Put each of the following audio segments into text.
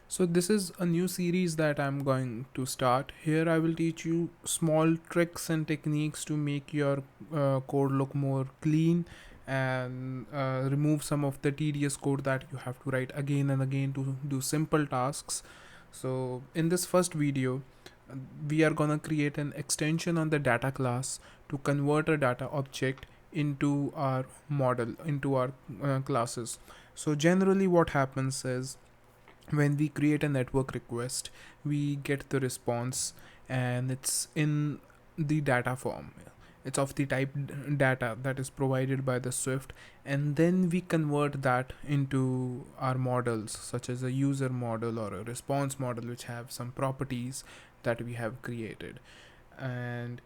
So this is a new series that I'm going to start. Here I will teach you small tricks and techniques to make your code look more clean and remove some of the tedious code that you have to write again and again to do simple tasks. So in this first video, we are gonna create an extension on the data class to convert a data object into our model, into our classes. So generally what happens is when we create a network request, we get the response and it's in the data form. It's of the type data that is provided by the Swift, and then we convert that into our models, such as a user model or a response model, which have some properties that we have created. And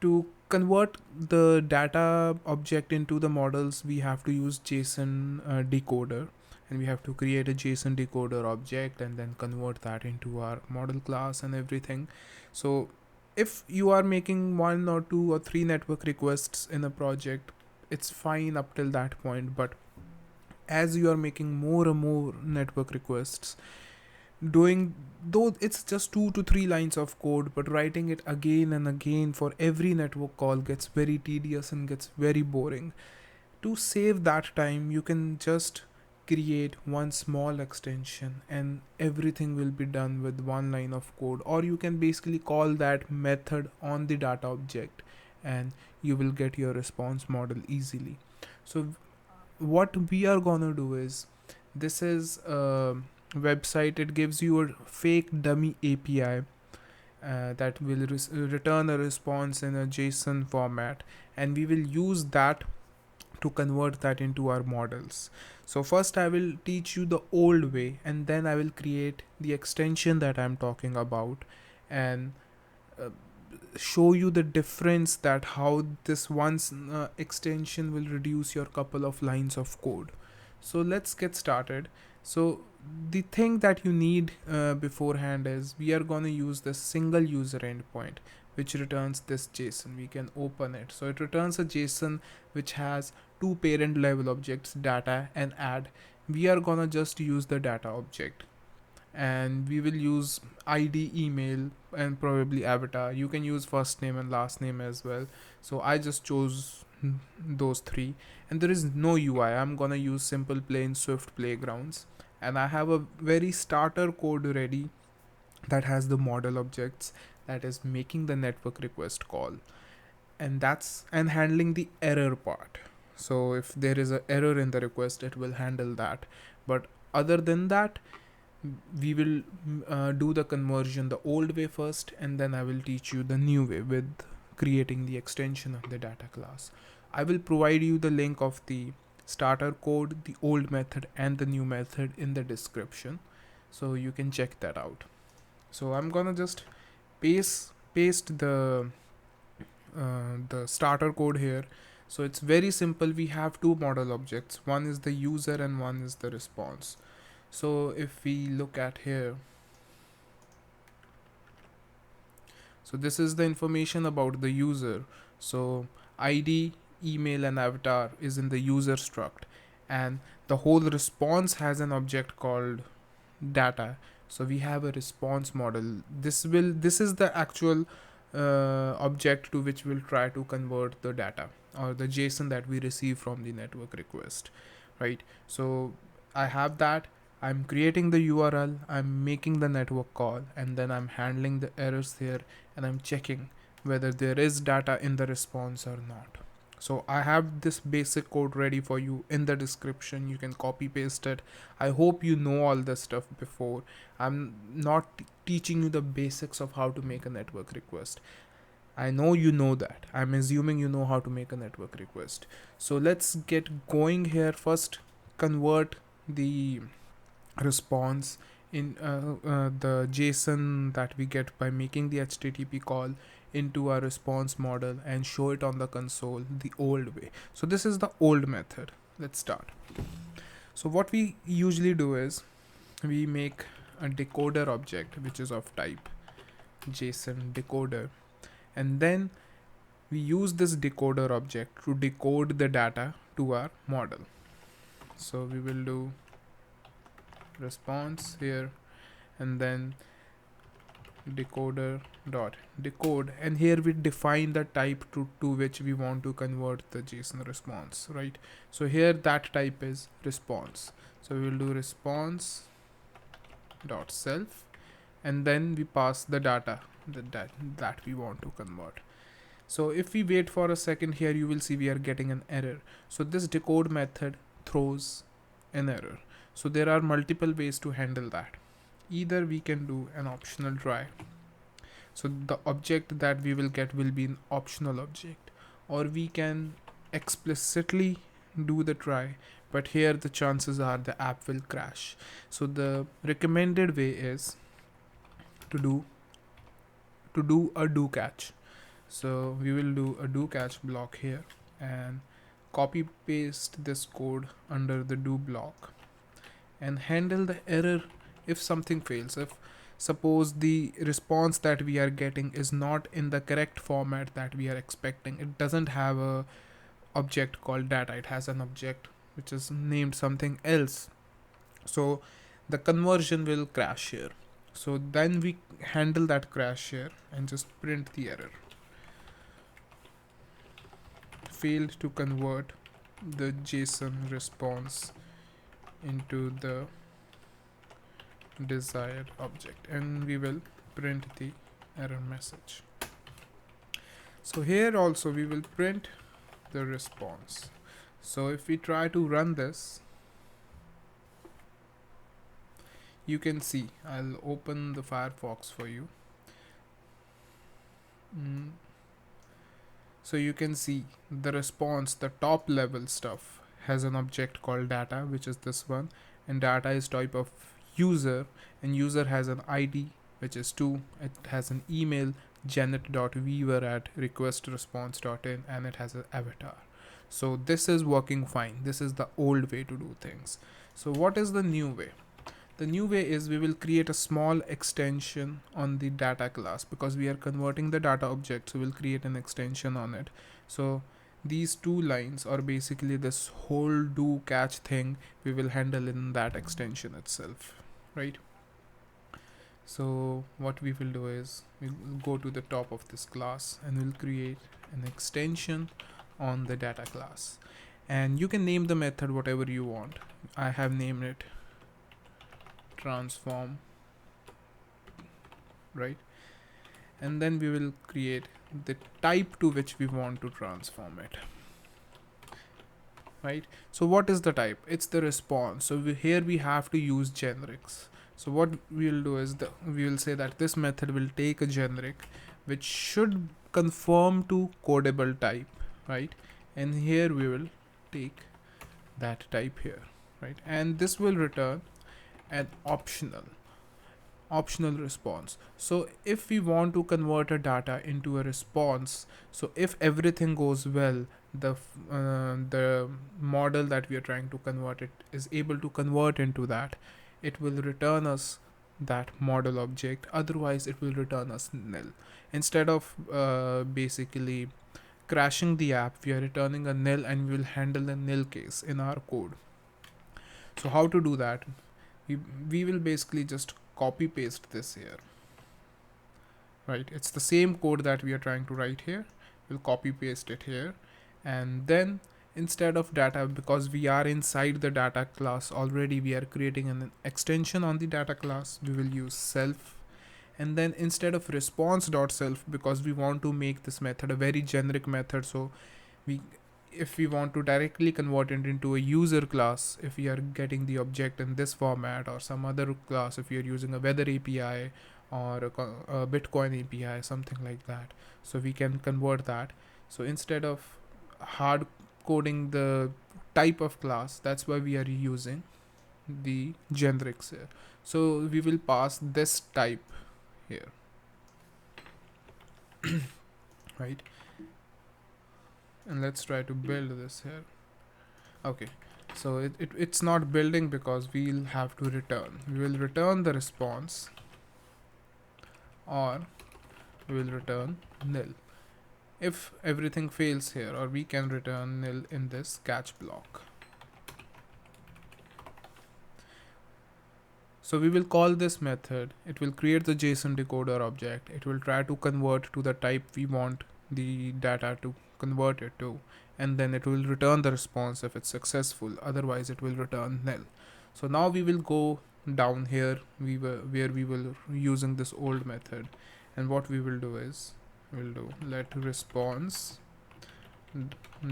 to convert the data object into the models, we have to use JSON decoder, and we have to create a JSON decoder object and then convert that into our model class and everything. So if you are making 1 or 2 or 3 network requests in a project, it's fine up till that point, but as you are making more and more network requests, doing, though it's just 2 to 3 lines of code, but writing it again and again for every network call gets very tedious and gets very boring. To save that time, you can just create one small extension and everything will be done with 1 line of code, or you can basically call that method on the data object and you will get your response model easily. So what we are gonna do is, this is a website. It gives you a fake dummy API that will return a response in a JSON format, and we will use that to convert that into our models. So first I will teach you the old way, and then I will create the extension that I'm talking about and uh, show you the difference, that how this one extension will reduce your couple of lines of code. So let's get started. So the thing that you need beforehand is, we are going to use the single user endpoint, which returns this JSON. We can open it. So it returns a JSON which has 2 parent level objects, data and add. We are gonna just use the data object, and we will use ID, email, and probably avatar. You can use first name and last name as well. So I just chose those 3, and there is no UI. I'm gonna use simple plain Swift playgrounds, and I have a very starter code ready that has the model objects, that is making the network request call, and handling the error part. So if there is an error in the request, it will handle that. But other than that, we will do the conversion the old way first, and then I will teach you the new way with creating the extension of the data class. I will provide you the link of the starter code, the old method and the new method in the description, so you can check that out. So I'm gonna just paste the starter code here. So it's very simple. We have 2 model objects, one is the user and one is the response. So if we look at here, so this is the information about the user. So ID, email and avatar is in the user struct, and the whole response has an object called data. So we have a response model. This is the actual object to which we'll try to convert the data or the JSON that we receive from the network request, right? So I have that. I'm creating the URL, I'm making the network call, and then I'm handling the errors here, and I'm checking whether there is data in the response or not. So I have this basic code ready for you in the description. You can copy paste it. I hope you know all this stuff before. I'm not teaching you the basics of how to make a network request. I know you know that. I'm assuming you know how to make a network request. So let's get going here. First, convert the response in the JSON that we get by making the HTTP call into our response model and show it on the console the old way. So this is the old method. Let's start. So what we usually do is, we make a decoder object which is of type JSONDecoder, and then we use this decoder object to decode the data to our model. So we will do response here, and then decoder dot decode, and here we define the type to which we want to convert the JSON response, right? So here that type is response, so we will do response dot self, and then we pass the data that we want to convert. So if we wait for a second here, you will see we are getting an error. So this decode method throws an error. So there are multiple ways to handle that. Either we can do an optional try, so the object that we will get will be an optional object, or we can explicitly do the try, but here the chances are the app will crash. So the recommended way is to do a do catch. So we will do a do catch block here and copy paste this code under the do block and handle the error if something fails. If suppose the response that we are getting is not in the correct format that we are expecting, it doesn't have a object called data, it has an object which is named something else, so the conversion will crash here. So then we handle that crash here and just print the error: failed to convert the JSON response into the desired object, and we will print the error message. So here also we will print the response. So if we try to run this, you can see, I'll open the Firefox for you. So you can see the response, the top level stuff has an object called data, which is this one, and data is type of user, and user has an ID which is 2. It has an email janet.weaver@requestresponse.in, and it has an avatar. So this is working fine. This is the old way to do things. So what is the new way? The new way is we will create a small extension on the data class, because we are converting the data object, so we'll create an extension on it. So these two lines, or basically this whole do catch thing, we will handle in that extension itself, right? So what we will do is we'll go to the top of this class and we'll create an extension on the data class, and you can name the method whatever you want. I have named it transform, right? And then we will create the type to which we want to transform it, right? So what is the type? It's the response. So here we have to use generics. So what we'll do is we will say that this method will take a generic which should conform to codable type, right? And here we will take that type here, right? And this will return an optional response. So if we want to convert a data into a response, so if everything goes well, the model that we are trying to convert it is able to convert into that, it will return us that model object. Otherwise it will return us nil. Instead of basically crashing the app, we are returning a nil, and we will handle the nil case in our code. So how to do that? We will basically just copy paste this here, right? It's the same code that we are trying to write here. We'll copy paste it here, and then instead of data, because we are inside the data class already, we are creating an extension on the data class. We will use self, and then instead of response.self, because we want to make this method a very generic method, so if we want to directly convert it into a user class, if we are getting the object in this format, or some other class, if you're using a weather API or a Bitcoin API, something like that, so we can convert that. So instead of hard coding the type of class, that's why we are using the generics here. So we will pass this type here, right? And let's try to build this here. Okay, so it's not building because we'll have to return. We will return the response, or we will return nil if everything fails here, or we can return nil in this catch block. So we will call this method. It will create the JSON decoder object. It will try to convert to the type we want the data to convert it to, and then it will return the response if it's successful. Otherwise it will return nil. So now we will go down here where we will using this old method, and what we will do is we'll do let response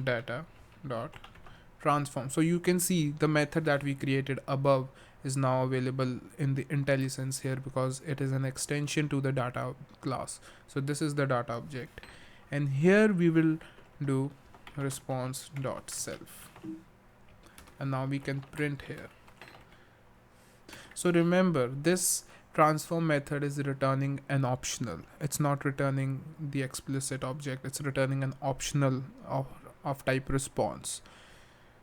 data dot transform. So you can see the method that we created above is now available in the IntelliSense here because it is an extension to the data class. So this is the data object, and here we will do response dot self, and now we can print here. So remember, this transform method is returning an optional. It's not returning the explicit object, it's returning an optional of type response.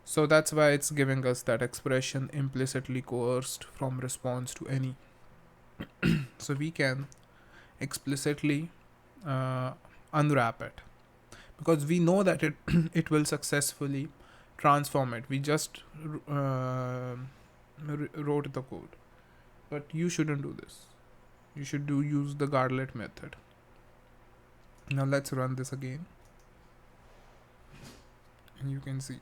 So that's why it's giving us that expression implicitly coerced from response to any. So we can explicitly unwrap it because we know that it it will successfully transform it. We just wrote the code, but you shouldn't do this. You should use the guardlet method. Now let's run this again, and you can see